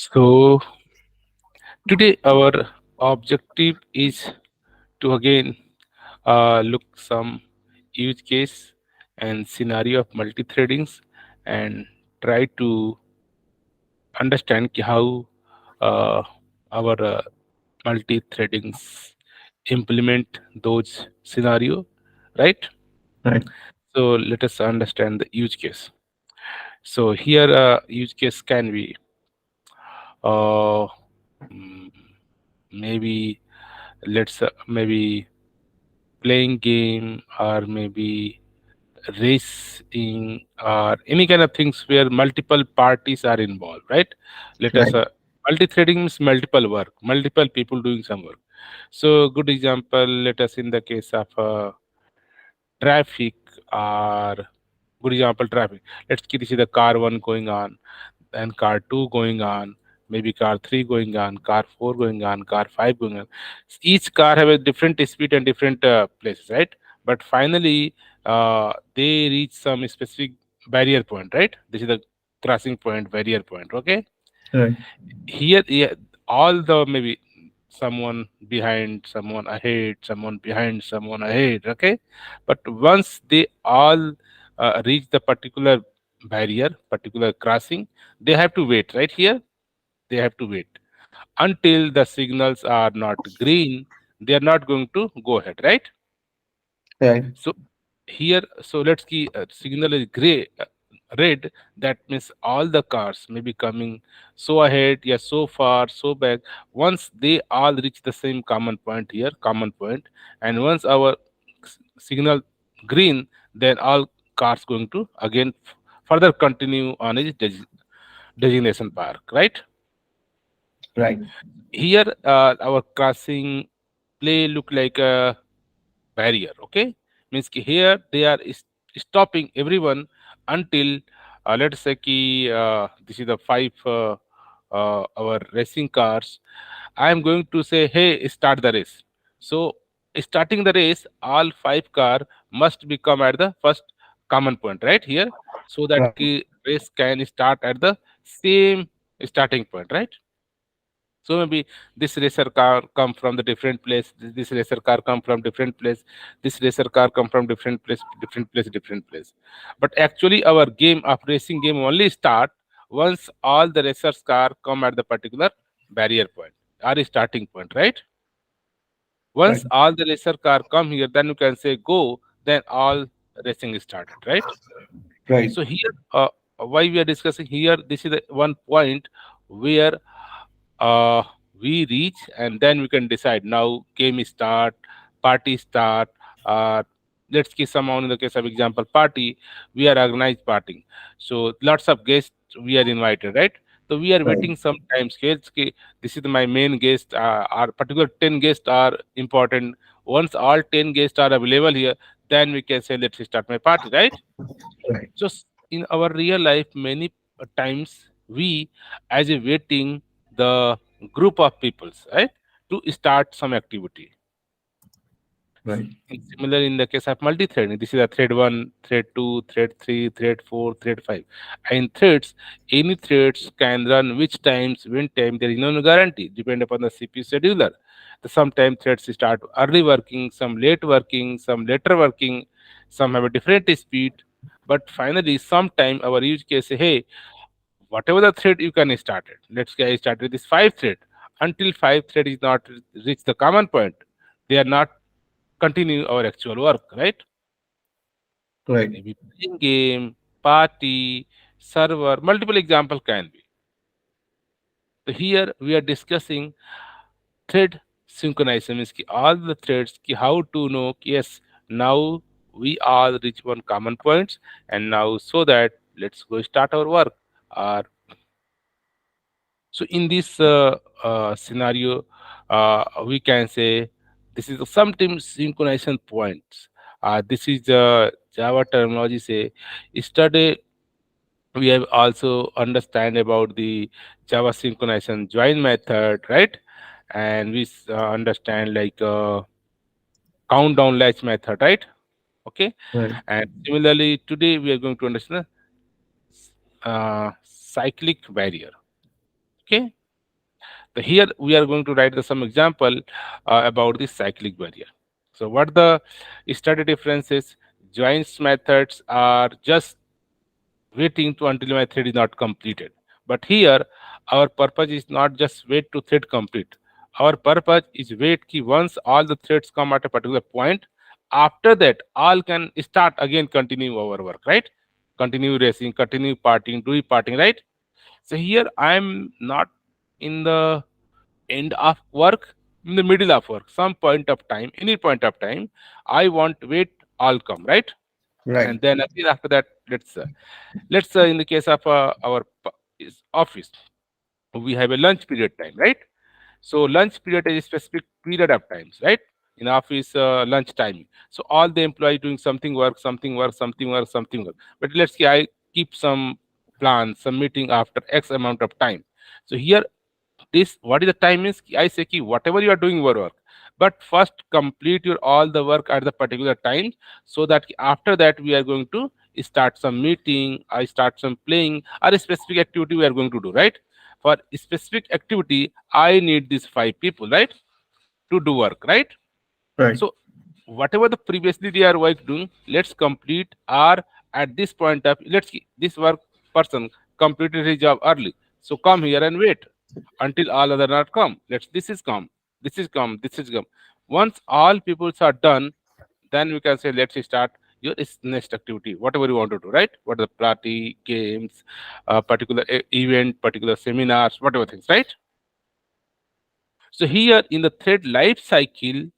So today our objective is to again look some use case and scenario of multi-threadings and try to understand how uh, our multi-threadings implement those scenario, right? Right. So let us understand the use case. So here use case can be uh, mm, maybe let's maybe playing game or maybe racing or any kind of things where multiple parties are involved, right? Let us Right. multi-threading means multiple work, multiple people doing some work. So good example, let us in the case of traffic or good example traffic. Let's see the car one going on, and car 2 going on, maybe car 3 going on, car 4 going on, car 5 going on. Each car have a different speed and different places, right? But finally they reach some specific barrier point, right? This is the crossing point, barrier point, okay? Right. Here, yeah, all the maybe someone behind, someone ahead, someone behind, someone ahead, okay? But once they all reach the particular barrier, particular crossing, they have to wait, right? Here they have to wait until the signals are not green. They are not going to go ahead, right? Right. So here, so let's see, signal is gray, red. That means all the cars may be coming so ahead, yeah, so far, so back. Once they all reach the same common point here, common point, and once our signal green, then all cars going to again further continue on its designation park, right? Right. Here, our crossing play look like a barrier, okay? Means ki here they are stopping everyone until let's say ki this is the five our racing cars. I am going to say, hey, start the race. So starting the race, all five car must become at the first common point, right here, so that Right. ki race can start at the same starting point, right? So maybe this racer car come from the different place, this racer car come from different place, this racer car come from different place, different place, different place. But actually our game of racing game only start once all the racers car come at the particular barrier point or starting point, right? Right. Once all the racer car come here, then you can say go, then all racing is started, right? Right. So here, why we are discussing here, this is the one point where uh, we reach, and then we can decide now game start, party start. Uh, let's give some in the case of example party, we are organized party. So lots of guests we are invited, right? So we are Right. waiting sometimes. This is my main guest. Our particular 10 guests are important. Once all 10 guests are available here, then we can say let's start my party, right? Right. So in our real life, many times we, as a waiting, the group of peoples, right, to start some activity. Right. And similar in the case of multi-threading, this is a thread one, thread two, thread three, thread four, thread five. And threads, any threads can run which times, when time, there is no guarantee, depend upon the CPU scheduler. The sometimes threads start early working, some late working, some later working, some have a different speed. But finally, sometime our use case say, hey, whatever the thread you can start it. Let's say I started this five thread. Until five thread is not reach the common point, they are not continue our actual work, right? Right. Maybe playing game, party, server, multiple example can be. So here we are discussing thread synchronization, means ki all the threads ki how to know ki yes, now we all reach one common points, and now so that let's go start our work. Or so in this scenario, we can say this is sometimes synchronization points. This is the Java terminology. Say yesterday we have also understand about the Java synchronization join method, right? And we understand like countdown latch method, right? Okay. Right. And similarly, today we are going to understand cyclic barrier. Okay. So here we are going to write some example about the cyclic barrier. So what the study difference is, joins methods are just waiting to until my thread is not completed. But here our purpose is not just wait to thread complete. Our purpose is wait ki once all the threads come at a particular point, after that all can start again continue our work, right? Continue racing, continue partying, do partying, right? So here I am not in the end of work, in the middle of work, some point of time, any point of time, I want wait all come, right? Right. And then again after that, let's in the case of our office, we have a lunch period time, right? So lunch period is a specific period of times, right? In office lunch time. So all the employee doing something work, something work, something work, something work. But let's say I keep some plan, some meeting after X amount of time. So here this what is the time is I say ki whatever you are doing work, but first complete your all the work at the particular time, so that after that we are going to start some meeting, I start some playing or a specific activity we are going to do, right? For specific activity I need these five people, right, to do work, right? Right. So whatever the previously they are work doing, let's complete or at this point of this work person completed his job early. So come here and wait until all other not come. Let's this is come, this is come, this is come. Once all peoples are done, then we can say let's start your next activity, whatever you want to do, right? What are the party, games, particular event, particular seminars, whatever things, right? So here in the thread life cycle,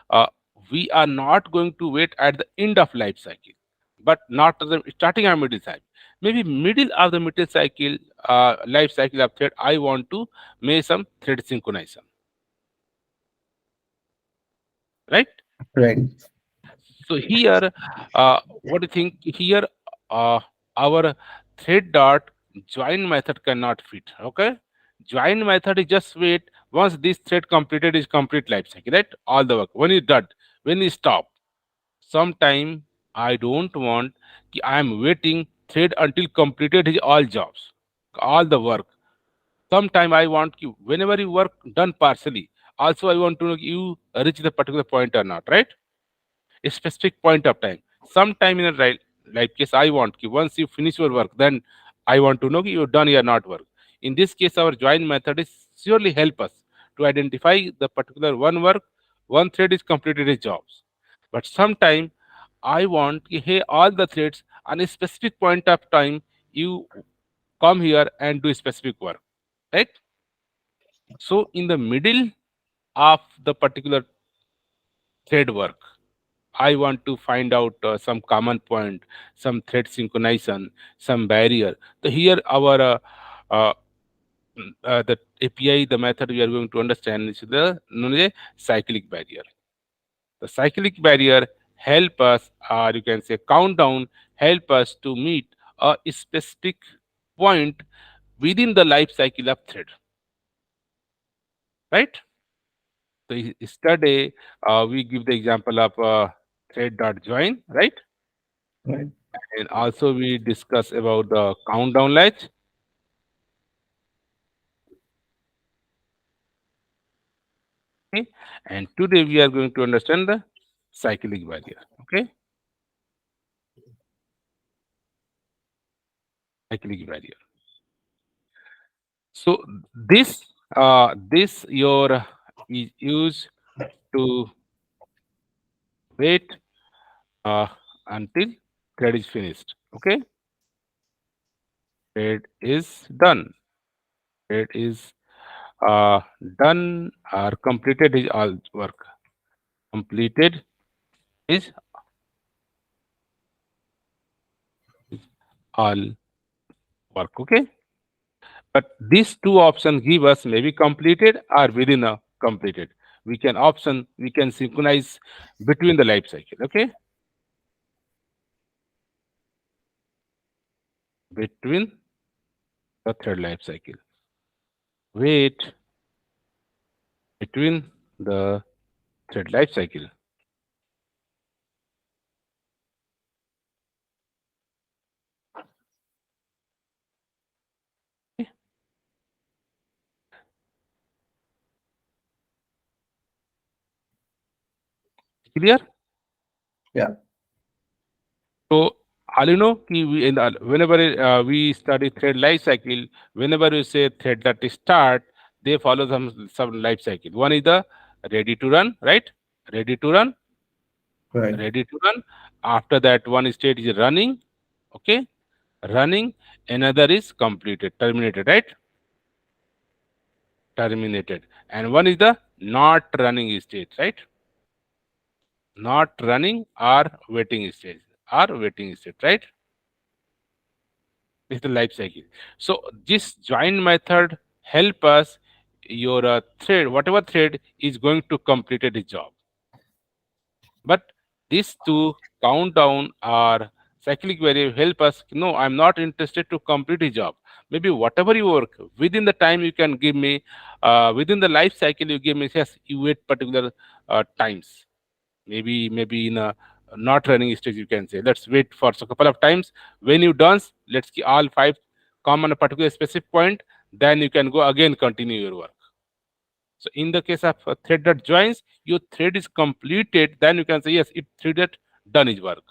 uh, we are not going to wait at the end of life cycle, but not at the starting or middle cycle. Maybe middle of the middle cycle, life cycle of thread, I want to make some thread synchronization, right? Right. So here, what do you think? Here, our thread dot join method cannot fit. Okay, join method is just wait once this thread completed is complete life cycle, right? All the work when you done, when you stop. Sometime I don't want ki I am waiting thread until completed his all jobs, all the work. Sometime I want you whenever you work done partially. Also, I want to know you reach the particular point or not, right? A specific point of time. Sometime in a life case, I want ki once you finish your work, then I want to know ki you've done your not work. In this case, our join method is surely help us to identify the particular one work, one thread is completed its jobs. But sometime I want ki, hey, all the threads on a specific point of time, you come here and do specific work, right? So in the middle of the particular thread work, I want to find out some common point, some thread synchronization, some barrier. So here our uh, the API, the method we are going to understand is the known as a cyclic barrier. The cyclic barrier help us, or you can say countdown, help us to meet a specific point within the life cycle of thread, right? So yesterday we give the example of thread.join, right? Right. And also we discuss about the countdown latch. Okay, and today we are going to understand the cyclic barrier. Okay, cyclic barrier. So this your is used to wait uh, until thread is finished. Okay, thread is done. Thread is uh, done or completed is all work. Completed is all work. Okay. But these two options give us maybe completed or within a completed. We can synchronize between the life cycle. Okay, between the third life cycle. Wait between the third life cycle. Clear? Yeah. So all you know, ki we, whenever we study thread life cycle, whenever we say thread that is start, they follow some life cycle. One is the ready to run, right? Ready to run, Right. ready to run. After that, one state is running, okay, running. Another is completed, terminated, right? Terminated. And one is the not running state, right? Not running or waiting state, right? Is the life cycle. So this join method help us your thread, whatever thread is going to complete its job. But these two countdown or cyclic variable help us. No, I'm not interested to complete a job. Maybe whatever you work within the time you can give me, within the life cycle you give me. Yes, you wait particular times. Maybe in a not running stage you can say let's wait for a couple of times. When you done, let's keep all five come on a particular specific point, then you can go again continue your work. So in the case of a thread that joins, your thread is completed, then you can say yes, it threaded done his work.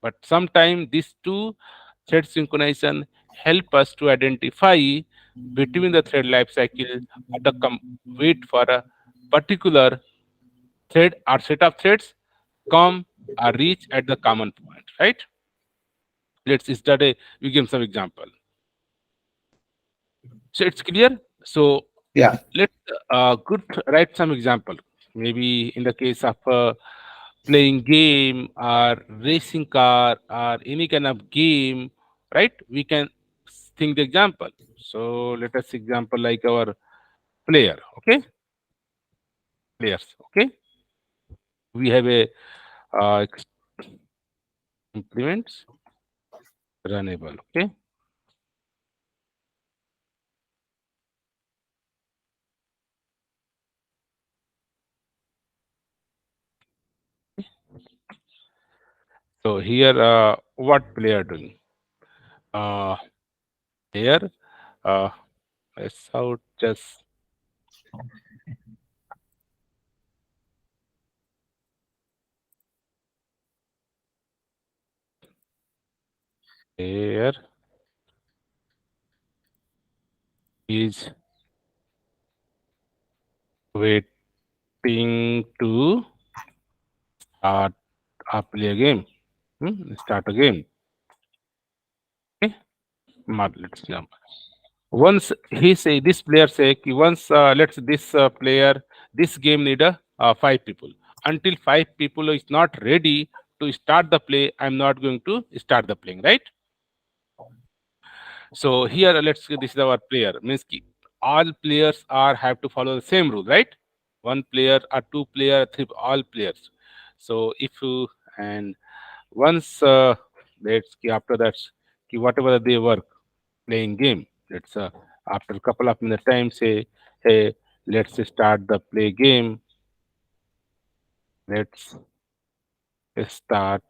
But sometimes these two thread synchronization help us to identify between the thread life cycle or the wait for a particular thread or set of threads come or reach at the common point, right? Let's study, we give some example. So it's clear. So Yeah. let's good write some example. Maybe in the case of playing game or racing car or any kind of game, right? We can think the example. So let us example like our player, okay? Players, okay? We have a implements runnable, okay? So here, what player doing? Uh, Here, uh, let's out just here is waiting to start play a game. Start a game. Okay, let's jump. Once he say this player say कि once let's this player this game need a five people. Until five people is not ready to start the play, I'm not going to start the playing, right? So here let's say this is our player means ki all players are have to follow the same rule, right? One player or two player, three all players. So if you and once let's ki after that ki whatever they work playing game, let's after a couple of minutes time say hey let's start the play game. Let's start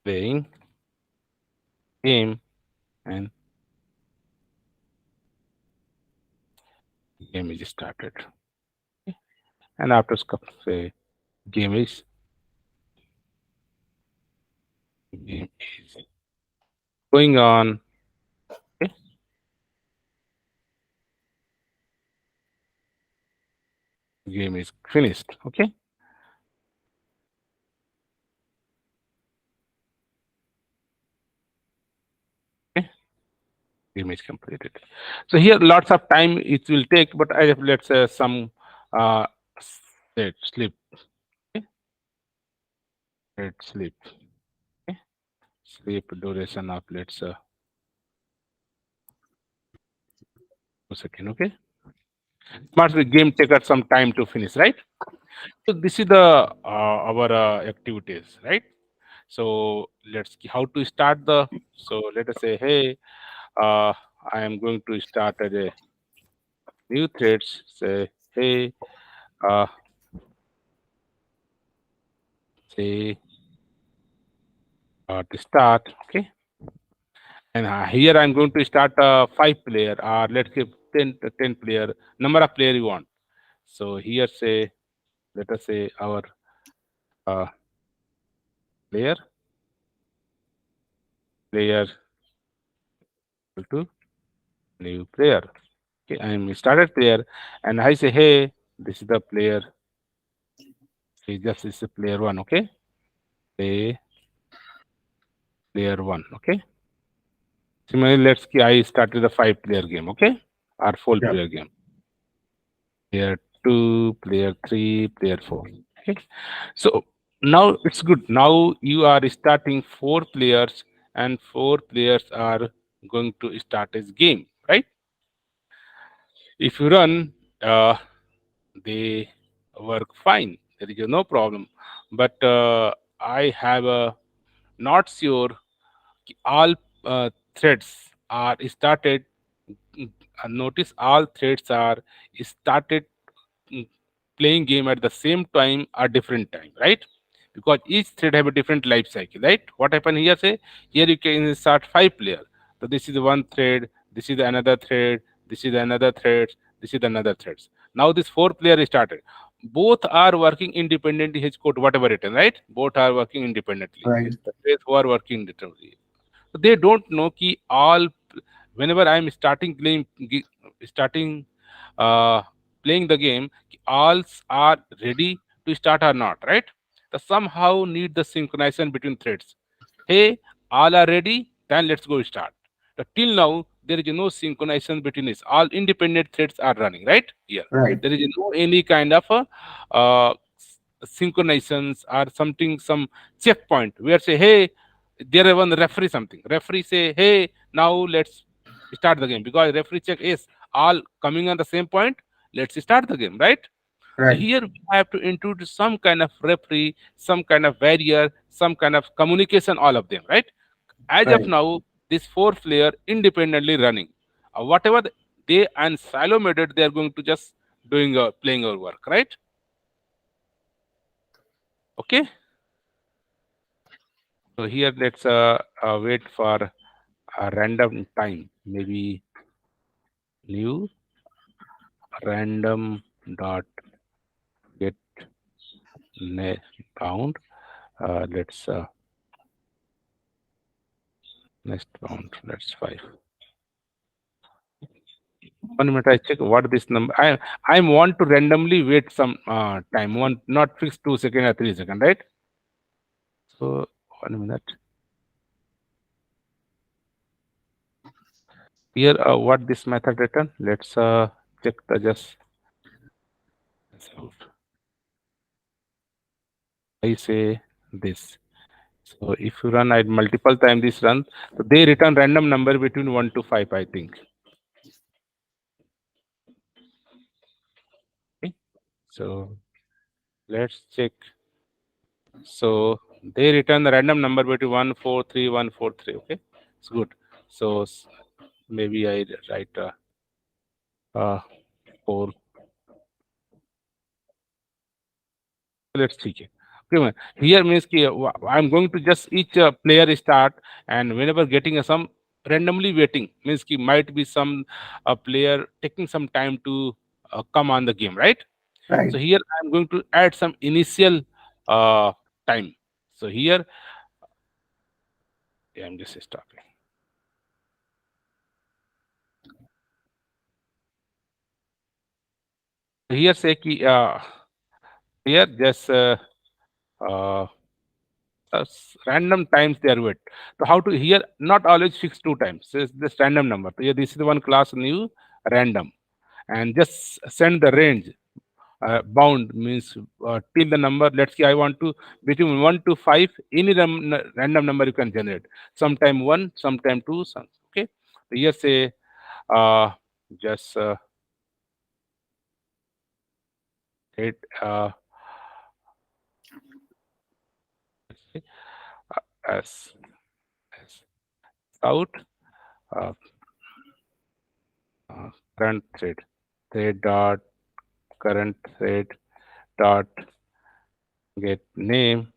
playing game and game is started. Okay. And after say game is game is going on. Okay, game is finished. Okay, okay, game is completed. So here lots of time it will take, but I have let's say some uh let sleep. Okay, let sleep. Okay, sleep duration of let's 2 seconds. Okay, must be game take us some time to finish, right? So this is the our activities, right? So let's see how to start the. So let us say, hey, uh, I am going to start a new threads. Say, hey, uh, say to start, okay. And here I'm going to start a 5 player or let's say 10 player number of player you want. So here say, let us say our uh, player player equal to new player. Okay, I'm started player, and I say, hey, this is the player. Say just is the player one. Okay, play player one. Okay. Similarly, I started the 5-player game. Okay, or four Yeah. player game. Player two, player three, player four. Okay. So now it's good. Now you are starting 4 players, and 4 players are going to start this game, right? If you run, they work fine. There is no problem. But I have a not sure all threads are started. mm, Notice all threads are started mm, playing game at the same time or different time, right? Because each thread have a different life cycle, right? What happened here? Say here you can start 5 player. So this is one thread, this is another thread, this is another thread, this is another threads. Now this 4 player is started. Both are working independently. His code whatever written, right? Both are working independently. Right. The threads who are working independently. So they don't know ki all whenever I'm starting uh, playing the game, all are ready to start or not, right? The somehow need the synchronization between threads. Hey, all are ready, then let's go start. Till now, there is no synchronization between this. All independent threads are running, right? Here. Right. There is no any kind of uh, synchronizations or something, some checkpoint where say, hey, there is one referee something. Referee say, hey, now let's start the game because referee check is all coming on the same point. Let's start the game, right? So Right. here we have to introduce some kind of referee, some kind of barrier, some kind of communication, all of them, right? As of Right. now, this 4 player independently running. Whatever they and silo method, they are going to just doing playing our work, right? Okay. So here let's wait for a random time, maybe new random dot get bound. Let's next bound. Let's 5. 1 minute. I check what this number. I want to randomly wait some time. One not fixed 2 second or 3 second, right? So 1 minute. Here, what this method return? Let's check the just out. I say this. So if you run I multiple time this run, so they return random number between 1 to 5, I think. Okay. So let's check. So they return the random number between 143, 143. Okay, it's good. So maybe I write uh 4. Let's check it. Okay, man. Here means ki, I'm going to just each player start, and whenever getting some randomly waiting means ki might be some player taking some time to come on the game, right? So Right. here I'm going to add some initial uh, time. So here, yeah, I'm just stopping. Here say ki here just uh, random times they are wait. So how to here not always fix 2 times. So it's this random number. So here this is the one class new random, and just send the range. Bound means till the number. Let's say I want to between 1 to 5. Any random number you can generate. Sometime 1, sometime 2. Some, okay. So here say just hit as as out uh, current thread dot current thread dot get name.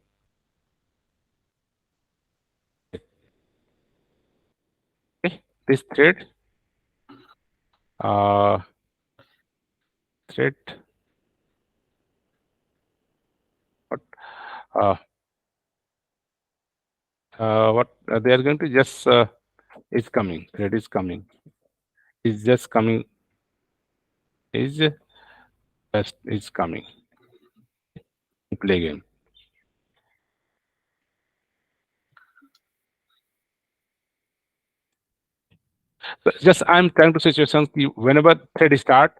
Okay, this thread uh, thread What uh, what they are going to just is coming. Thread is coming. Is just coming. Is just is coming. Play game. So just I'm trying to situations whenever thread start,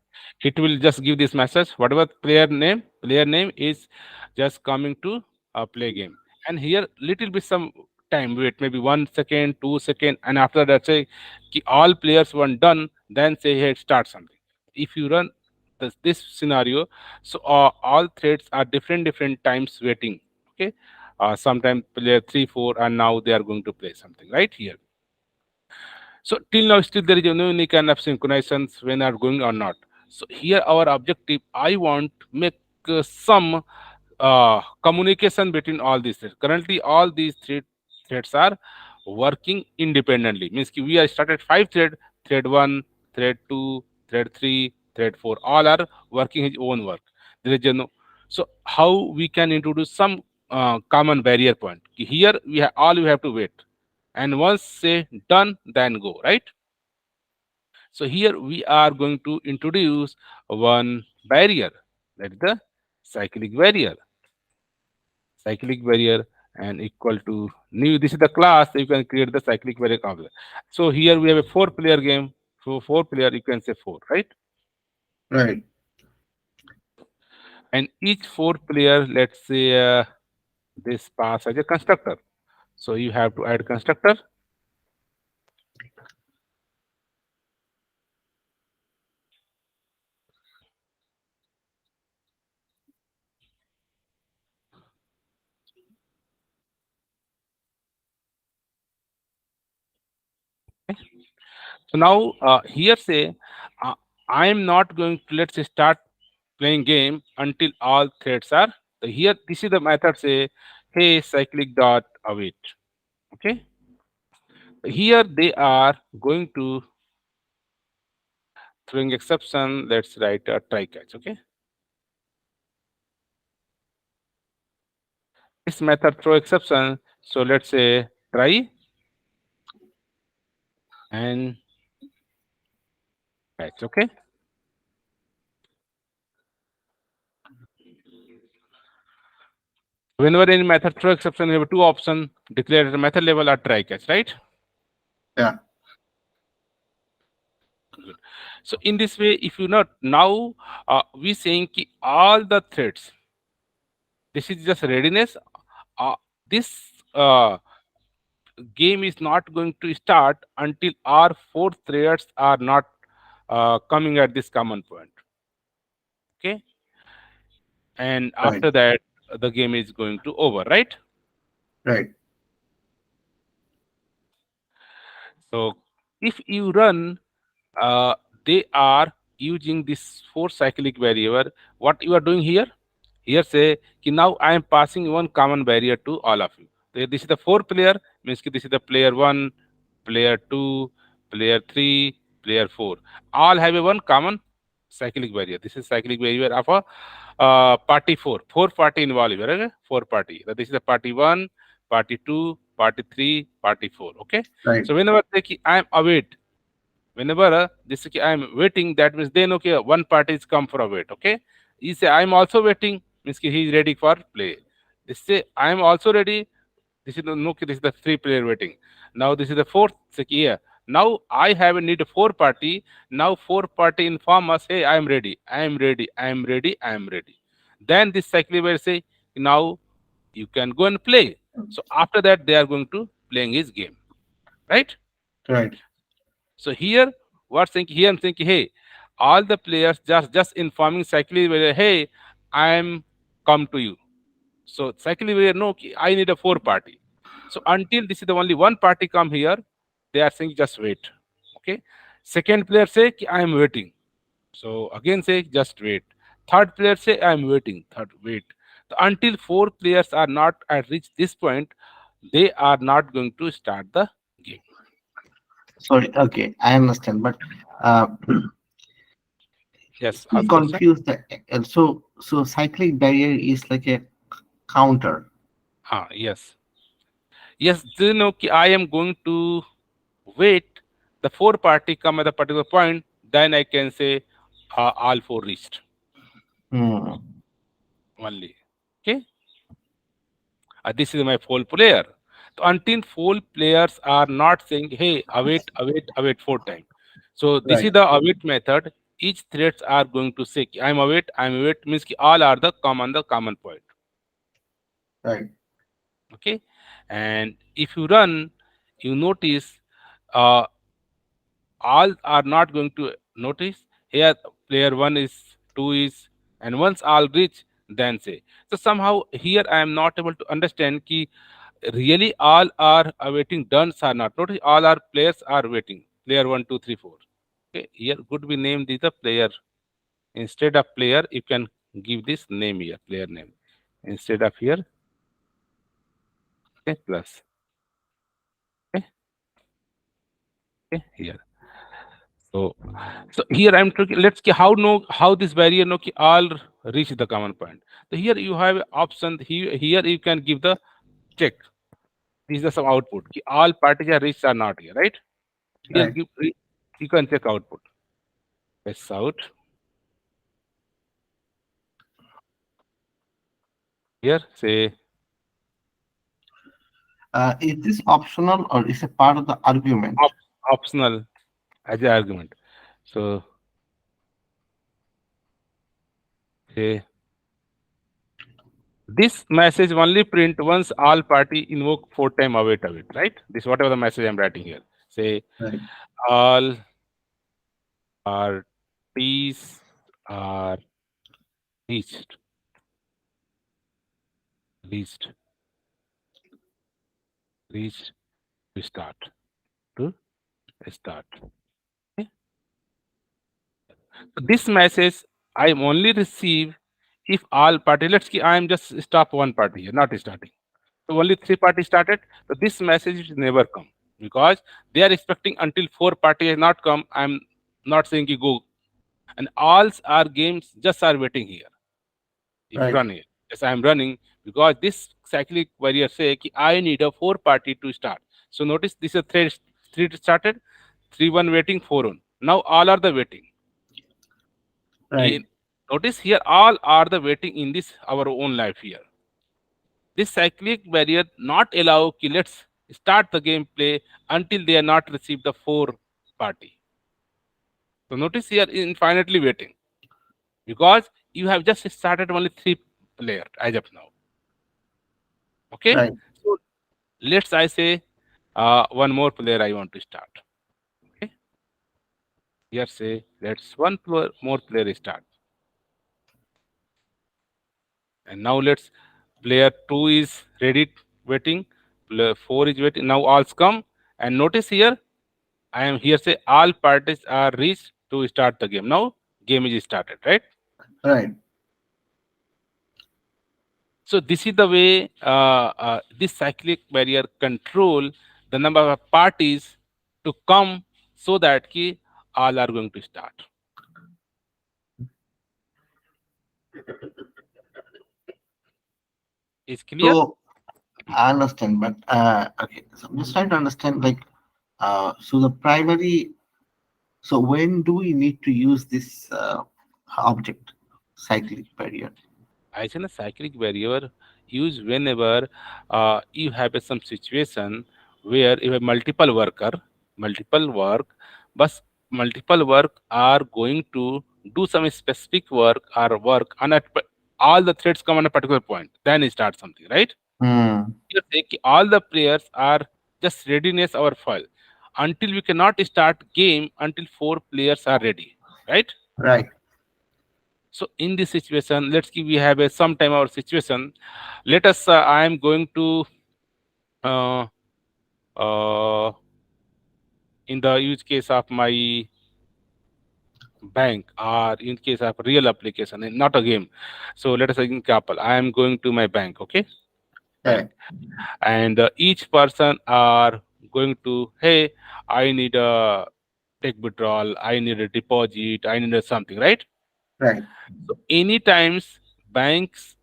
it will just give this message. Whatever player name is just coming to play game. And here little bit some time wait, maybe 1 second, 2 second, and after that say ki all players want done, then say hey start something. If you run this scenario, so all threads are different times waiting. Okay, sometime player 3, 4, and now they are going to play something right here. So till now, still there is no any kind of synchronizations when are going or not. So here our objective, I want to make some communication between all these threads. Currently, all these three threads are working independently. Means ki we are started 5 thread, thread 1, thread 2, thread 3, thread 4. All are working his own work. There is no. So how we can introduce some common barrier point? Ki here we have to wait, and once say done, then go, right? So here we are going to introduce one barrier, that is the cyclic barrier. Cyclic barrier and equal to new, this is the class, you can create the cyclic barrier object. So here we have a 4 player game, so 4 player, you can say 4, right? Right. And each 4 player, let's say this pass as a constructor, so you have to add constructor. So now here say uh, I am not going to, let's say, start playing game until all threads are. So here this is the method say hey cyclic dot await. Okay. Here they are going to throwing exception. Let's write a try catch. Okay. This method throw exception. So let's say try and catch. Okay. Whenever any method throw exception, you have two options: declare at the method level or try catch. Right. Yeah. Good. So in this way, if you not now, we saying ki all the threads. This is just readiness. This game is not going to start until our 4 threads are not coming at this common point. Okay, and Right. after that, the game is going to over, right? Right. So if you run, uh, they are using this 4 cyclic variable. What you are doing here? Here say ki now I am passing one common barrier to all of you. So this is the 4 player, means ki this is the player 1, player 2, player 3, player 4. All have a one common cyclic barrier. This is cyclic barrier of a party 4. 4 party involved here. Okay? 4 party. So this is the party 1, party 2, party 3, party 4. Okay. Right. So whenever say ki I am await, whenever this is I am waiting, that means then okay, one party is come for a wait. Okay, he say I am also waiting, means he is ready for play. This say I am also ready. This is no, this is the 3 player waiting. Now this is the fourth. Say here now I have a need a 4 party. Now 4 party inform us, hey, I am ready, I am ready, I am ready, I am ready. Then this cycle will say now you can go and play. So after that they are going to playing his game, right? Right. So here, what's saying here? I'm saying, hey, all the players just informing cycling whether hey, I'm come to you. So cycling whether no, I need a 4 party. So until this is the only one party come here, they are saying just wait. Okay. Second player say I am waiting. So again say just wait. Third player say I am waiting. Third wait. So until 4 players are not at reach this point, they are not going to start the game. Sorry. Okay, I understand, but uh, Yes, we ask question. confused. So cyclic barrier is like a counter. Yes. Yes, do you know I am going to wait the four party come at a particular point, then I can say all four reached Hmm. only. Okay, this is my full player. So until full players are not saying, hey, await, await, await four times. So this is Right. the await method. Each threads are going to say, I'm await means ki all are the common point. Right. Okay, and if you run, you notice uh, all are not going to notice here player one is two is and once all reach then say so somehow here I am not able to understand ki really all are awaiting duns are not notice all our players are waiting player one two three four. Okay, here could be named this the player instead of player you can give this name here player name instead of here. Okay, plus. Okay, okay here. So, so here I'm talking. Let's see how know how this barrier know ki all reach the common point. So here you have option. Here you can give the check. These are some output. Ki all parties are reached or not here, right? Here Right. give you can check output. Press out here. Say Is this optional or is a part of the argument? op, optional as a argument. So say this message only print once all party invoke four time await, right? This whatever the message I'm writing here. Say Right. all parties are reached, reached, reached to start, to start. Okay? So this message I only receive if all party. Let's see, I am just stop one party here, not starting. So only three parties started. So this message is never come because they are expecting until four party has not come. I'm not saying you go and alls are games just are waiting here. If you Right. run it. Yes, I am running because this cyclic barrier say ki I need a four party to start. So notice this is three started, three one waiting, four one. Now all are the waiting. Right. In, notice here all are the waiting in this our own life here. This cyclic barrier not allow ki let's start the gameplay until they are not received the four party. So notice here infinitely waiting because you have just started only three player as of now. Okay, Right. so let's I say one more player I want to start. Okay, here say let's more player start, and now let's player two is ready waiting, player four is waiting. Now all's come, and notice here I am here say all parties are reached to start the game. Now game is started, right? Right. So this is the way this cyclic barrier control the number of parties to come so that ki all are going to start. Is clear? So I understand, but okay. So I'm just trying to understand, like, so the primary. So when do we need to use this object, cyclic barrier? I say a cyclic barrier use whenever you have some situation where you have multiple worker, multiple work, but multiple work are going to do some specific work or work on all the threads come on a particular point. Then you start something, right? Hmm. You say कि all the players are just readiness our file until we cannot start game until four players are ready, right? Right. So in this situation, let's give we have a sometime our situation. Let us I am going to uh, uh, in the use case of my bank or in case of real application and not a game. So let us say in couple, I am going to my bank, okay, bank, Right. and each person are going to hey, I need a take withdrawal, I need a deposit, I need a something, right? Right. So any times banks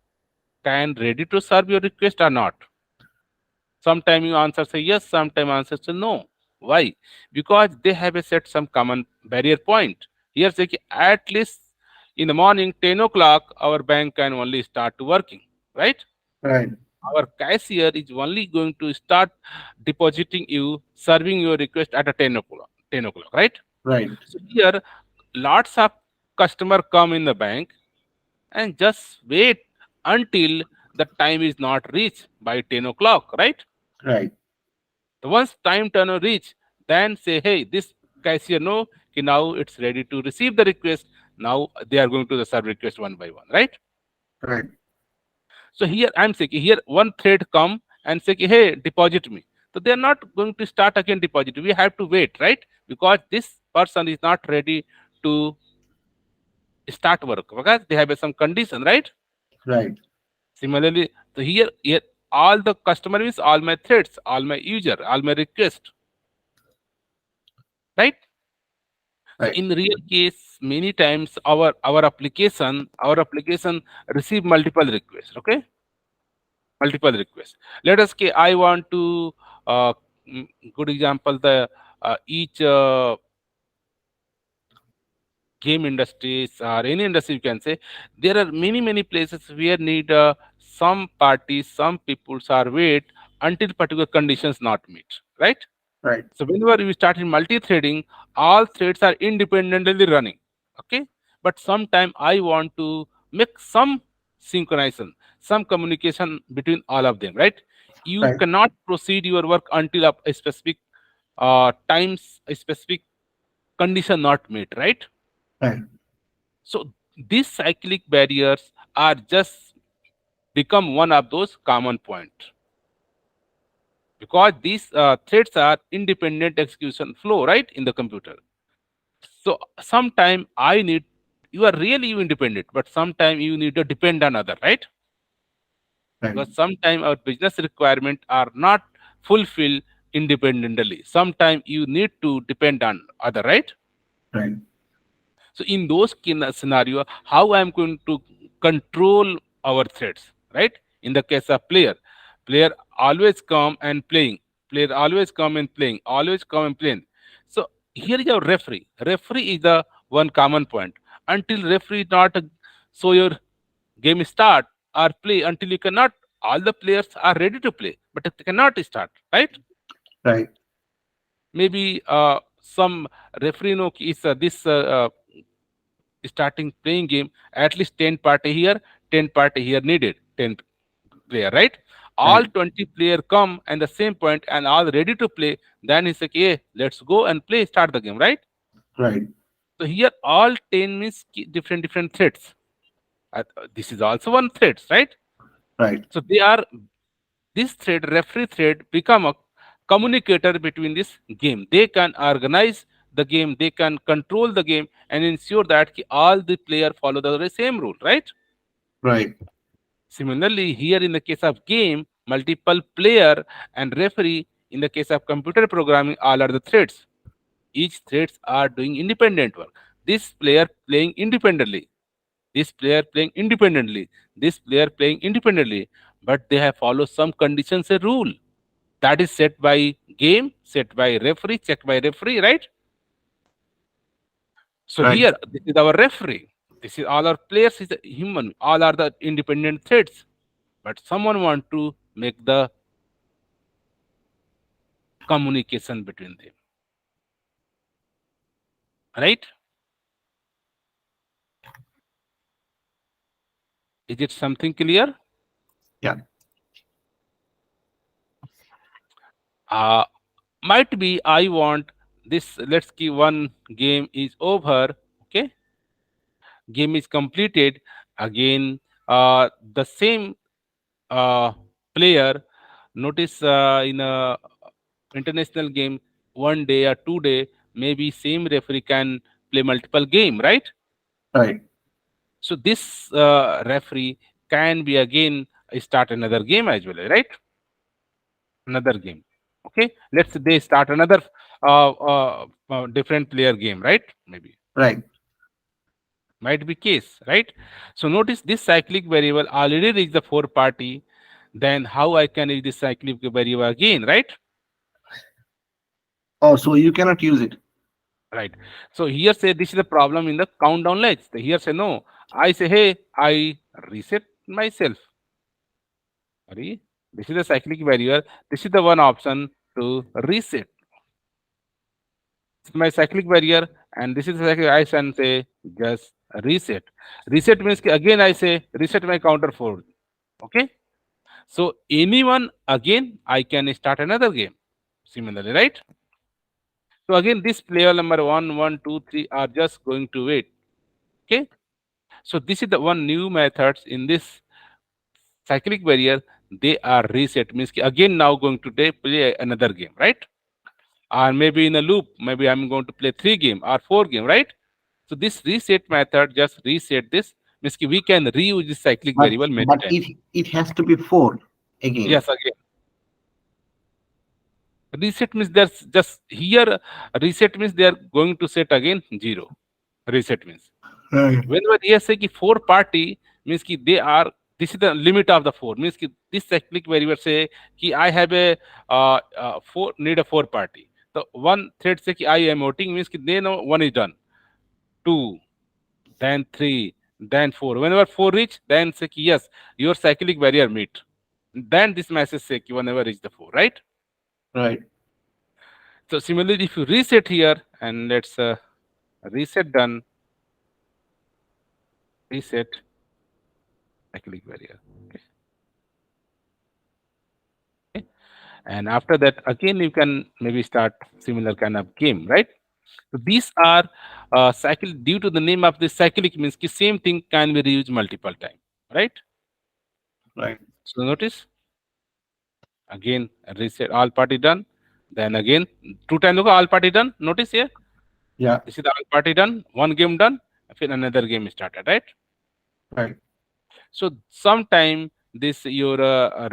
can ready to serve your request or not. Sometime you answer say yes, sometime answer say no. Why? Because they have a set some common barrier point. Here say कि at least in the morning 10 o'clock our bank can only start to working, right? Right. Our cashier is only going to start depositing you, serving your request at a 10 o'clock, right? Right. So here lots of customer come in the bank and just wait until the time is not reached by 10 o'clock, right? Right. The once time turner reach, then say, hey, this cashier know कि now it's ready to receive the request. Now they are going to the serve request one by one, right? Right. So here I'm saying here one thread come and say, hey, deposit me. So they are not going to start again deposit. We have to wait, right? Because this person is not ready to start work because they have some condition, right? Right. Similarly, so here all the customer is all my threads, all my user, all my request, right? So Right. in real case, many times our application receive multiple requests. Okay, multiple requests. Let us say I want to uh, good example the each game industries or any industry you can say there are many places where need some parties some peoples are wait until particular conditions not meet, right? Right. So whenever you start in multi-threading, all threads are independently running. Okay. But sometime I want to make some synchronization, some communication between all of them, right? You Right. cannot proceed your work until a specific times, a specific condition not met, right? Right. So these cyclic barriers are just become one of those common point because these threads are independent execution flow, right, in the computer. So sometime I need you are really you independent, but sometime you need to depend on other, right? Right. Because sometime our business requirement are not fulfilled independently. Sometime you need to depend on other, right? Right. So in those scenario, how I am going to control our threats, right? In the case of player always come and playing, player always come and playing, always come and playing. So here is our referee. Referee is the one common point. Until referee not so your game start or play until you cannot. All the players are ready to play, but it cannot start, right? Right. Maybe some referee know is this starting playing game at least 10 party here 10 party here needed 10 player, right? All Right. 20 player come and the same point and all ready to play, then he say hey let's go and play start the game, right? Right. So here all 10 means different threats. This is also one threat, right? Right. So they are this thread referee thread become a communicator between this game. They can organize the game, they can control the game and ensure that all the player follow the same rule, right? Right. Similarly, here in the case of game, multiple player and referee in the case of computer programming, all are the threads. Each threads are doing independent work. This player playing independently, this player playing independently, this player playing independently, but they have followed some conditions, a rule that is set by game, set by referee, checked by referee, right? So Right. here, this is our referee. This is all our players is a human. All are the independent threads. But someone want to make the communication between them, right? Is it something clear? Yeah. Uh, might be I want this. Let's give one game is over. Okay, game is completed. Again, the same uh, player. Notice in a international game, 1 day or 2 day, maybe same referee can play multiple game, right? Right. So this referee can be again start another game as well, right? Another game. Okay, let's they start another different player game, right? Maybe. Right. Might be case, right? So notice this cyclic variable already reached the 4 party. Then how I can use this cyclic variable again, right? Oh, so you cannot use it. Right. So here say this is the problem in the countdown ledge. Here say no. I say hey, I reset myself. Sorry. This is the cyclic variable. This is the one option to reset. This is my cyclic barrier, and this is the cyclic. I can say just reset. Reset means कि again I say reset my counter for. Okay. So anyone again I can start another game. Similarly, right? So again this player number one, one, two, three are just going to wait. Okay. So this is the one new methods in this cyclic barrier. They are reset means कि again now going to play another game, right? Or maybe in a loop, maybe I'm going to play 3 game or 4 game, right? So this reset method just reset this means कि we can reuse this cyclic But variable many but times. it has to be four again. Yes, again. Reset means there's just here reset means they are going to set again 0. Reset means Right. whenever here say कि 4 party means कि they are this is the limit of the 4 means कि this cyclic variable say कि I have a 4 need a 4 party. So one thread say कि I am voting means कि they know one is done. 2, then 3, then 4. Whenever 4 reach, then say कि yes, your cyclic barrier meet. Then this message say कि whenever reach the 4, right? Right. So similarly, if you reset here and let's reset done, reset cyclic barrier. Okay. And after that, again you can maybe start similar kind of game, right? So these are cycle due to the name of this cyclic means कि same thing can be reused multiple time, right? Right. So notice again reset all party done, then again 2 times all party done. Notice here Yeah. this is the all party done, one game done, then another game started, right? Right. So sometime this your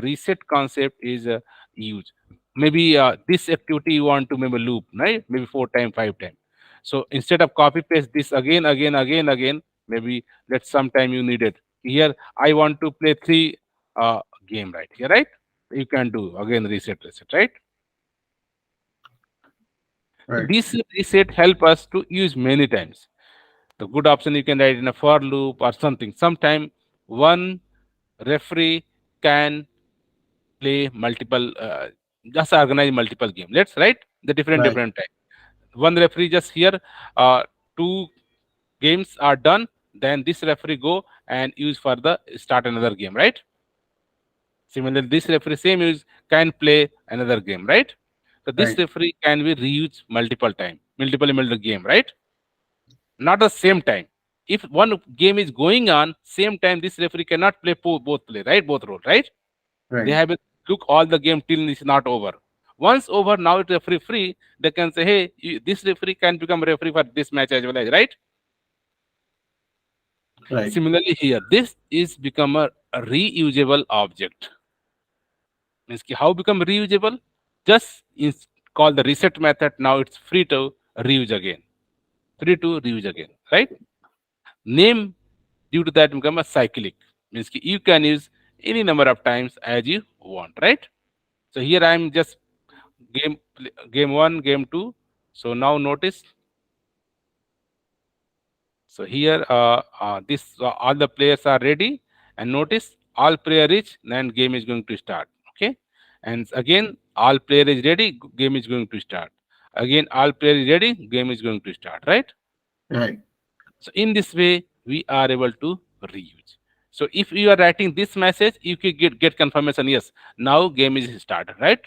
reset concept is used. Maybe this activity you want to maybe loop, right? Maybe 4 times, 5 times. So instead of copy paste this again, again, again, again, maybe let sometime you need it. Here I want to play 3 game right here, right? You can do again reset, right? So Right. this reset help us to use many times. The good option you can write in a for loop or something. Sometime one referee can play multiple, just organize multiple game. Let's write the Right. different time. One referee just here, 2 games are done. Then this referee go and use for the start another game, right? Similarly, this referee same use can play another game, right? So this Right. referee can be reused multiple time, multiple game, right? Not the same time. If one game is going on same time, this referee cannot play both play, right? Both role, right? They Right. have to look all the game till it's not over. Once over, now it's referee free. They can say, hey, this referee can become referee for this match as well as right. Right. Similarly, here this is become a reusable object. Means ki how become reusable? Just call the reset method. Now it's free to reuse again. Free to reuse again, right? Name due to that become a cyclic. Means ki you can use any number of times as you want, right? So here I am just game 1, game 2. So now notice. So here this all the players are ready, and notice all player reach, then game is going to start. Okay, and again all player is ready, game is going to start. Again all player is ready, game is going to start. Right. Right. So in this way we are able to reuse. So if you are writing this message, you can get confirmation. Yes, now game is started. Right.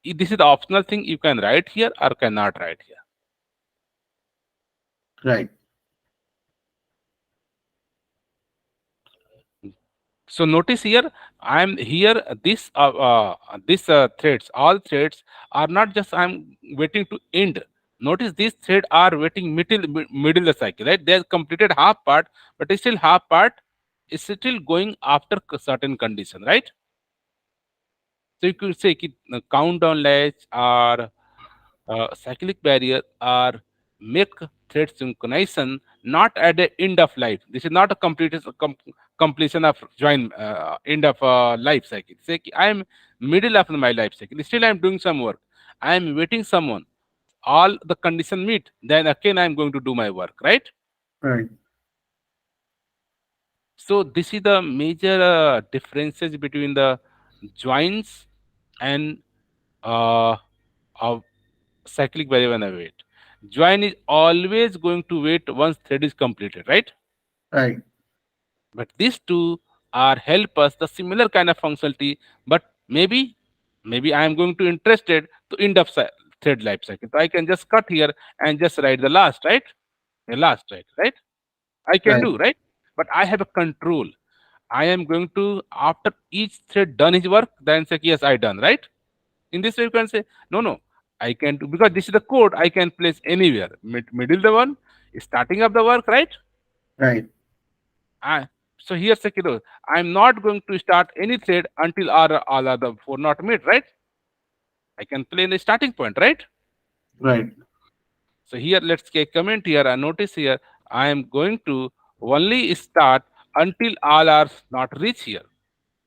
This is the optional thing you can write here or cannot write here. Right. So notice here I'm here this threads, all threads are not just I'm waiting to end. Notice these thread are waiting middle the cycle, right? They have completed half part, but still half part is still going after certain condition, right? So you could say कि, countdown latch or cyclic barrier or make thread synchronization not at the end of life. This is not a completion of join end of life cycle. Say I am middle of my life cycle. Still I am doing some work. I am waiting someone. All the condition meet. Then again I am going to do my work. Right. Right. So this is the major differences between the joins and uh, of cyclic variable and await. Join is always going to wait once thread is completed, right? Right. But these two are help us the similar kind of functionality, but maybe I am going to interested to end of thread life cycle. So I can just cut here and just write the last, right? The last, right? I can Right. do, right? But I have a control. I am going to after each thread done his work, then say yes, I done, right? In this way, you can say no. I can do because this is the code I can place anywhere. Middle the one, starting of the work, right? Right. I, so here Sekiro, I'm not going to start any thread until all other four not made, right? I can play in the starting point, right? Right. So here let's get comment here and notice here I am going to only start until all are not reach here.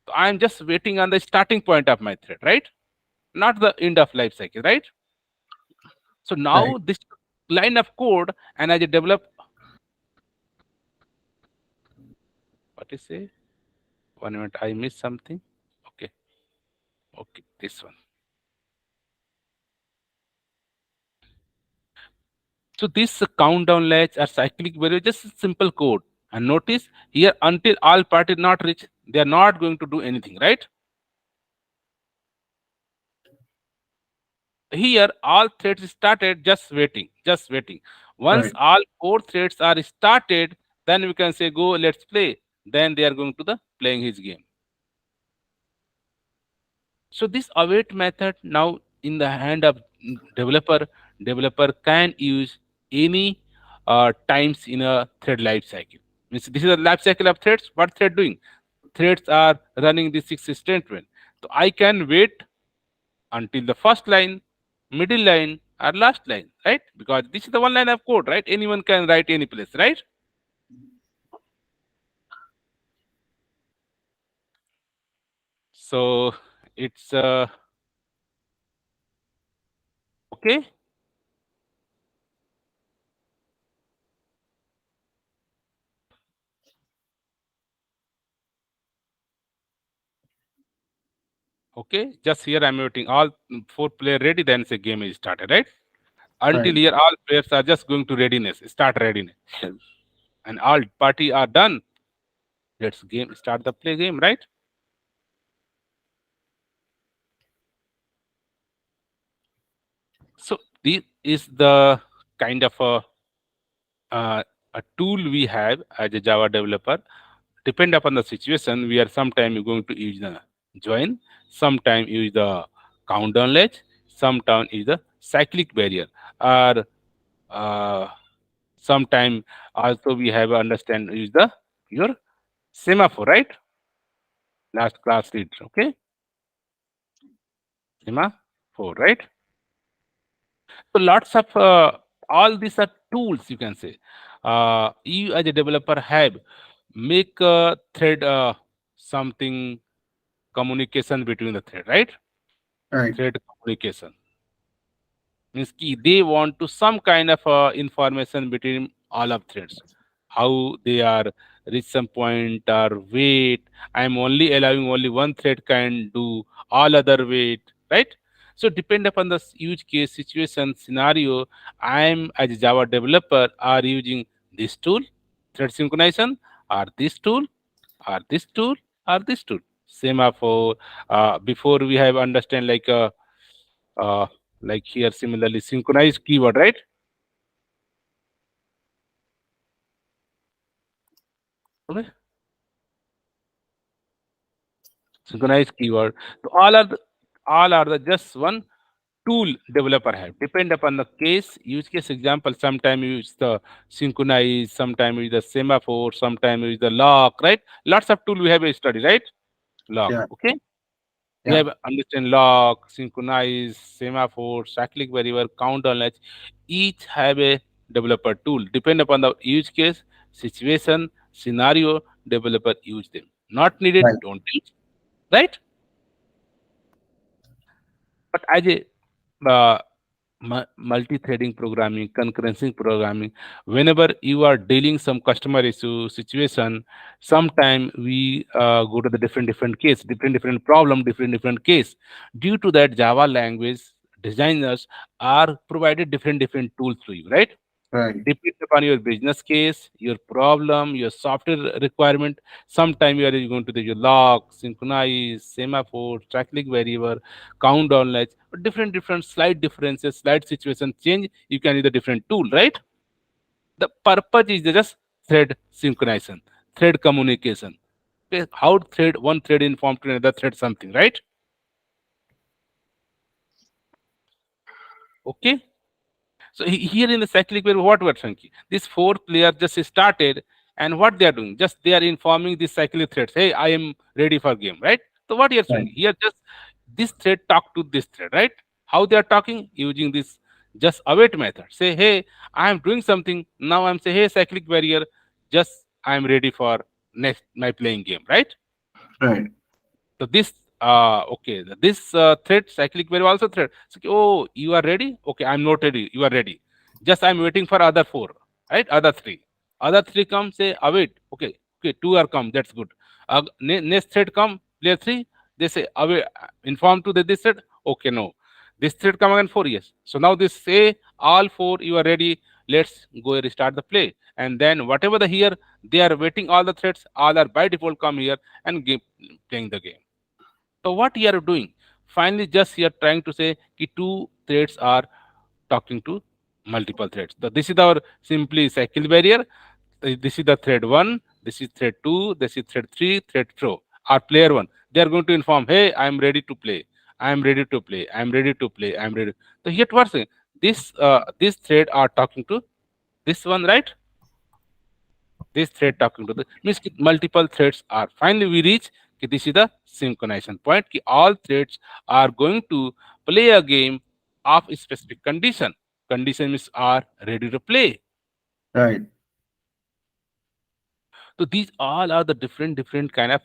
So I am just waiting on the starting point of my thread, right? Not the end of life cycle, right? So Right. now this line of code and as I develop what is say? One minute, I missed something. Okay, okay, this one. So this countdown latch or cyclic variable just a simple code. And notice here until all parties not reach, they are not going to do anything, right? Here all threads started just waiting, just waiting. Once Right. all four threads are started, then we can say go, let's play. Then they are going to the playing his game. So this await method now in the hand of developer, developer can use any times in a thread life cycle. Means this is a life cycle of threads. What thread doing? Threads are running the six statement. So I can wait until the first line, middle line, or last line, right? Because this is the one line of code, right? Anyone can write any place, right? So it's okay. Okay, just here I'm waiting. All four player ready, then the game is started, right? Until Right. here, all players are just going to readiness, start readiness, and all party are done. Let's game start the play game, right? So this is the kind of a tool we have as a Java developer. Depend upon the situation, we are sometime going to use the join, sometime use the countdown latch, sometime use the cyclic barrier, or uh, sometime also we have understand use the your semaphore, right? Last class read, okay? Semaphore, right? So lots of all these are tools you can say. You as a developer have make a thread something communication between the thread, right? Right. Thread communication means key they want to some kind of information between all of threads, how they are reach some point or wait. I'm only allowing only one thread can do all other wait, right? So depend upon the use case situation scenario, I'm as a Java developer are using this tool thread synchronization, or this tool, or this tool, or this tool semaphore. Before we have understand uh, like here similarly synchronized keyword, right? Okay, synchronized keyword. So all are the just one tool developer have. Depend upon the case, use case example. Sometime use the synchronize, sometime use the semaphore, sometime use the lock, right? Lots of tool we have a study, right? Lock. Yeah. Okay. We Yeah. have understand lock, synchronize, semaphore, cyclic variable, count on latch. Each have a developer tool. Depend upon the use case, situation, scenario, developer use them. Not needed, Right. don't use. Right? But as a multi-threading programming, concurrency programming, whenever you are dealing some customer issue situation, sometime we go to the different case, different problem, different case. Due to that, Java language designers are provided different tools to you, right? Right. Depends upon your business case, your problem, your software requirement. Sometime you are going to the your log, synchronize, semaphore, cyclic variable, countdown latch, different slight differences, slight situation change. You can use a different tool, right? The purpose is just thread synchronization, thread communication. Okay, how thread one thread inform to another thread something, right? Okay. So here in the cyclic wave, what we're thinking, this four player just started, and what they are doing, just they are informing the cyclic threads, hey, I am ready for game, right? So what you're Right. saying here, just this thread talk to this thread, right? How they are talking using this just await method. Say, hey, I am doing something now. I'm say, hey, cyclic barrier, just I am ready for next my playing game, right? Right. So this okay, this thread cyclic wave also thread. So, oh, you are ready? Okay, I'm not ready. You are ready. Just I'm waiting for other four, right? Other three. Other three come, say await. Okay, okay, two are come. That's good. Next thread come, player three. They say await. Inform to the this thread. Okay, no. This thread come again four. Yes. So now this say all four you are ready. Let's go restart the play. And then whatever the here they are waiting all the threads. All are by default come here and game, playing the game. So what you are doing? Finally, just you are trying to say कि two threads are talking to multiple threads. So this is our simply cycle barrier. This is the thread one. This is thread two. This is thread three. Thread four. Our player one. They are going to inform, hey, I am ready to play. I am ready to play. I am ready to play. I am ready. So here what saying? This thread are talking to this one, right? This thread talking to the means कि multiple threads are finally we reach कि this is the synchronization point कि all threads are going to play a game of a specific condition means are ready to play. Right. So these all are the different kind of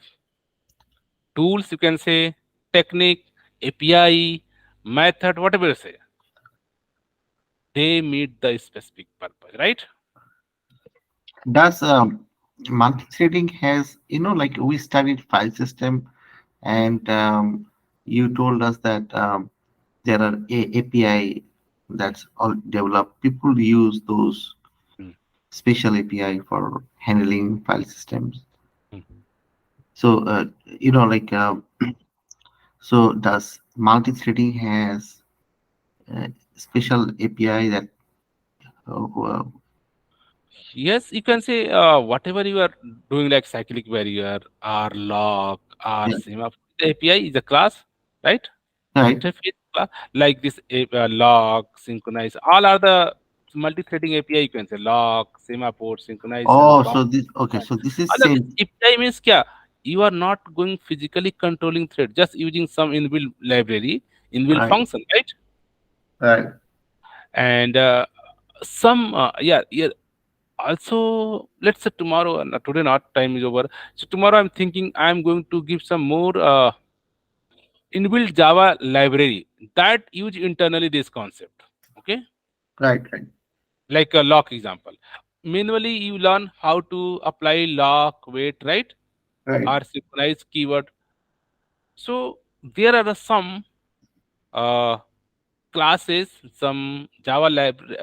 tools, you can say, technique, API, method, whatever you say, they meet the specific purpose, right? Does multi-threading has, like we studied file system, and you told us that there are API that's all developed. People use those Mm, special API for handling file systems. mhm. So, like, so does multi-threading has special API that, uh, Yes, you can say whatever you are doing, like cyclic barrier, or log, or yeah, semaphore. The API is a class, right? right? Interface class, like this log, synchronize. All are the multi-threading API. You can say log, semaphore, synchronization, Oh, count. so this okay. So this is All of this same, API means kya? You are not going physically controlling thread, just using some inbuilt library, inbuilt right? function, right? Right. And some yeah, also let's say tomorrow, today not time is over, so tomorrow I'm thinking I'm going to give some more inbuilt Java library that use internally this concept, okay, Right. Right. like a lock example. Manually you learn how to apply lock weight, right, Right. or synchronize keyword. So there are some uh, classes, some Java library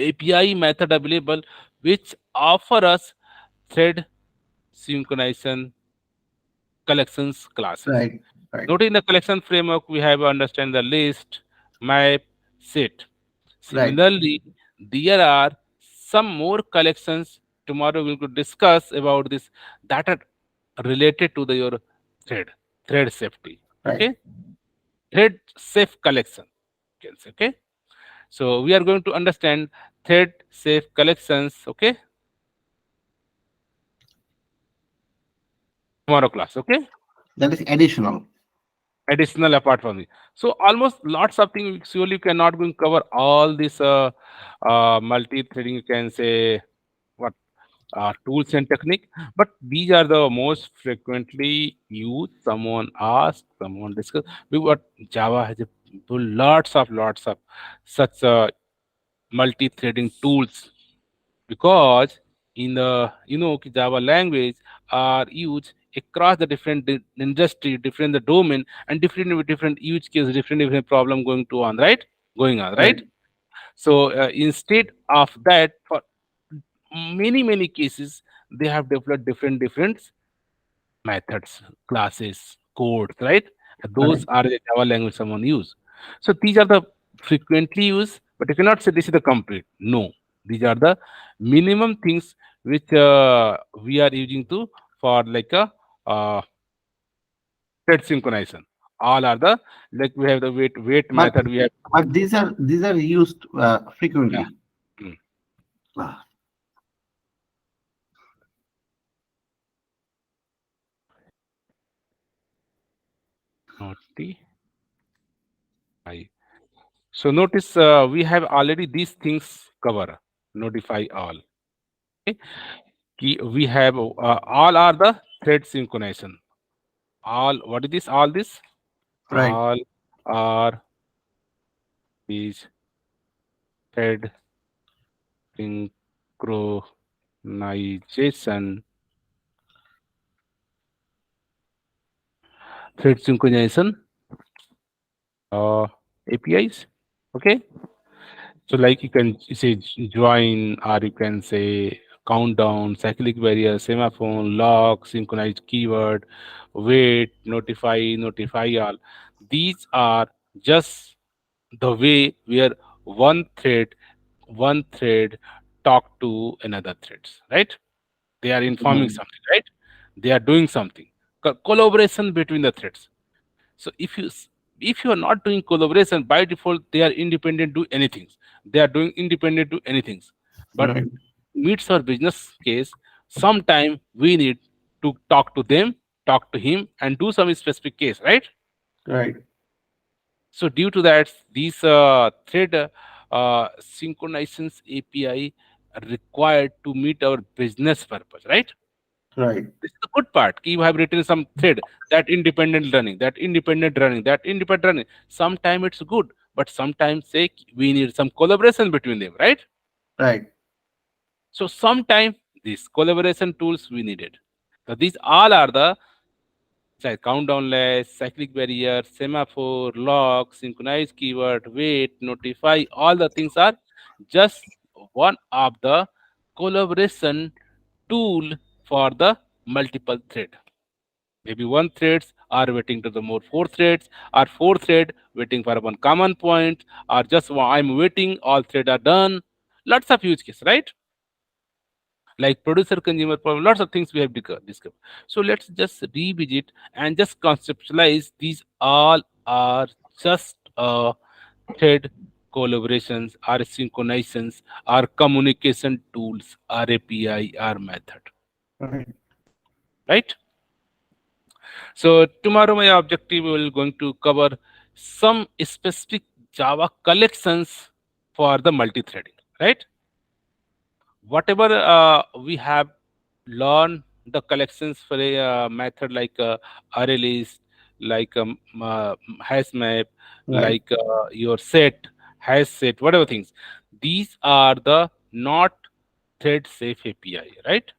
API method available which offer us thread synchronization collections classes. Right. Right. Note in the collection framework, we have understand the list, map, set. Right. Similarly, there are some more collections. Tomorrow we will discuss about this that are related to the your thread, thread safety. Right. Okay, thread safe collection. Can say, okay. So we are going to understand thread safe collections. Okay, tomorrow class. Okay. That is additional. additional apart from it. So almost lots of things surely cannot going to cover all this multi-threading. You can say what tools and technique, but these are the most frequently used. Someone asked, someone discussed. What Java has a lots of such multi-threading tools because in the Java language are used across the different industry, different the domain, and different use case, different problem going on, right? Right. So instead of that, for many cases, they have developed different methods, classes, codes, right? Those Right. are the Java language someone use. So these are the frequently used, but you cannot say this is the complete. No, these are the minimum things which we are using to for like a thread synchronization. All are the like we have the wait But method. We have these are used yeah, frequently. mm, Ah, notify. So notice we have already these things cover. Notify all. Okay? We have all are the thread synchronization. All what is this? All this right. all are these thread synchronization thread synchronization APIs. Okay, so like you can say join or you can say countdown, cyclic barrier, semaphore, lock, synchronized keyword, wait, notify all. These are just the way where one thread talk to another threads, right? They are informing Mhm. something, right? They are doing something. Collaboration between the threads. So if you are not doing collaboration by default, they are independent do anything. They are doing independent do anything. But Right. meets our business case, sometime we need to talk to them, talk to him, and do some specific case, right? Right. So due to that, these thread synchronizations API are required to meet our business purpose, right? Right. This is the good part. You have written some thread that independent running. Sometimes it's good, but sometimes say we need some collaboration between them, right? Right. So sometimes these collaboration tools we needed. So these all are the countdown less, cyclic barrier, semaphore, lock, synchronize keyword, wait, notify. All the things are just one of the collaboration tool for the multiple thread. Maybe one threads are waiting to the more four threads, or four thread waiting for one common point, or just I'm waiting, all thread are done. Lots of use case, right? Like producer consumer problem, lots of things we have discovered. So let's just revisit and just conceptualize these all are just thread collaborations or synchronizations or communication tools or API or method, Right. right? So tomorrow my objective will going to cover some specific Java collections for the multi-threading, right? Whatever we have learned the collections for a method like array list, like hash map, Right. like your set, hash set, whatever things. These are the not thread safe API, right?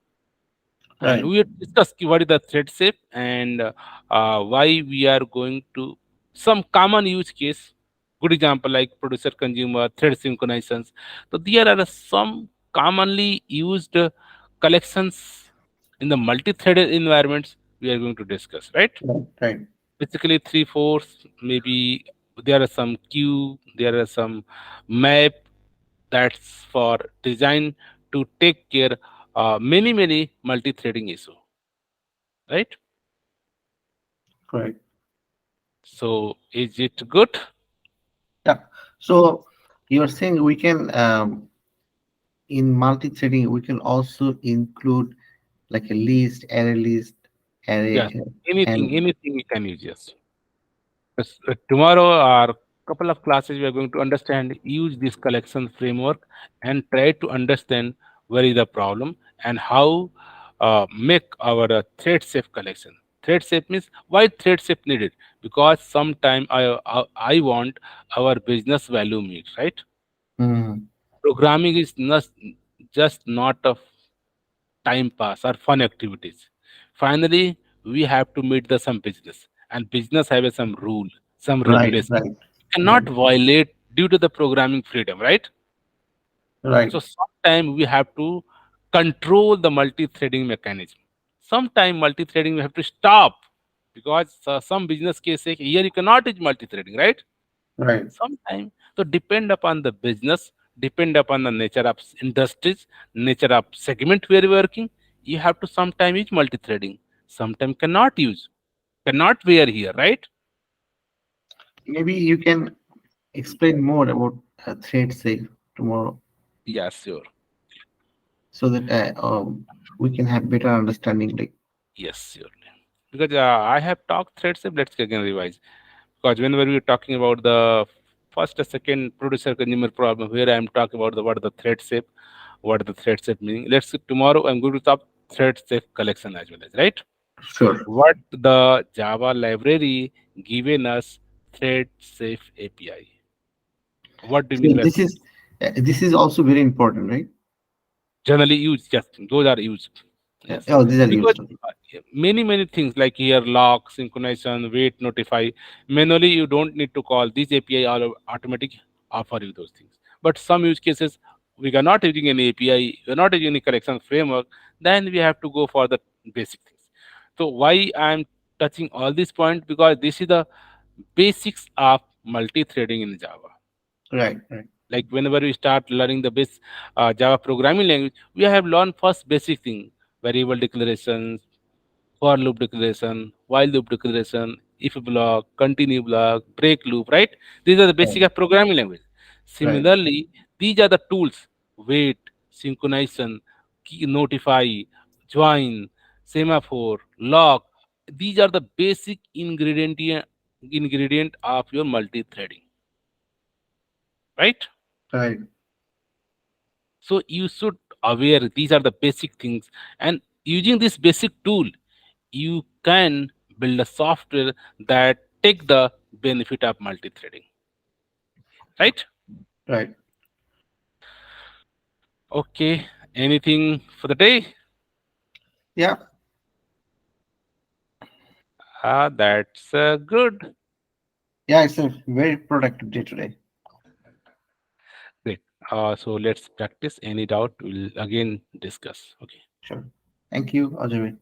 And Right. we will discuss what is the thread safe and why we are going to some common use case. Good example like producer consumer thread synchronizations. So there are some commonly used collections in the multi-threaded environments we are going to discuss, right? Right. Right. Basically three fourths, maybe there are some queue, there are some map that's for design to take care many multi-threading issue, right? Correct. So is it good? Yeah. So you're saying we can in multi-threading we can also include like a list, array list, Yes. array, Anything, and anything you can use. Yes. Tomorrow our couple of classes we are going to understand use this collection framework and try to understand where is the problem and how make our thread safe collection. Thread safe means why thread safe needed, because sometime I want our business value meet, right? Mm, Programming is not just not a time pass or fun activities. Finally, we have to meet the some business, and business have a some rule, some right, regulation. right, You cannot right, violate due to the programming freedom, right? right, So sometimes we have to control the multi-threading mechanism. Sometimes multi-threading we have to stop because some business case say here you cannot use multi-threading, right? right. Sometimes, so depend upon the business, depend upon the nature of industries, nature of segment where you're working. You have to sometime use multi-threading, sometimes cannot use, cannot wear here, right? Maybe you can explain more about thread safe tomorrow Yeah, sure. so that we can have better understanding. Like, Yes, surely. Because I have talked threads, let's again revise. Because whenever we're talking about the first or second producer consumer problem, where I'm talking about the what the thread safe, what the thread safe meaning. Let's see, tomorrow I'm going to talk thread safe collection as well as, right? sure. What the Java library given us thread safe API. What do you So mean by this is also very important, right? generally used? Just those are used. Yes, Oh, these are because used. Okay. yeah, many things like here lock, synchronization, wait, notify. Manually, you don't need to call these API all automatic offer you those things. But some use cases we are not using any API, we are not using any collection framework. Then we have to go for the basic things. So why I'm touching all these points, because this is the basics of multi-threading in Java. Right, right, Like whenever we start learning the base Java programming language, we have learned first basic thing: variable declarations, for loop declaration, while loop declaration, if block, continue block, break loop, right? These are the basic right, of programming language. right, Similarly, these are the tools: wait, synchronization, key, notify, join, semaphore, lock. These are the basic ingredient of your multi-threading, right? right, So you should aware these are the basic things, and using this basic tool, you can build a software that take the benefit of multi-threading, right? right. Okay, anything for the day? Yeah, That's good. yeah. It's a very productive day today. Great. So let's practice. Any doubt we'll again discuss. Okay. Sure. Thank you, Ajay.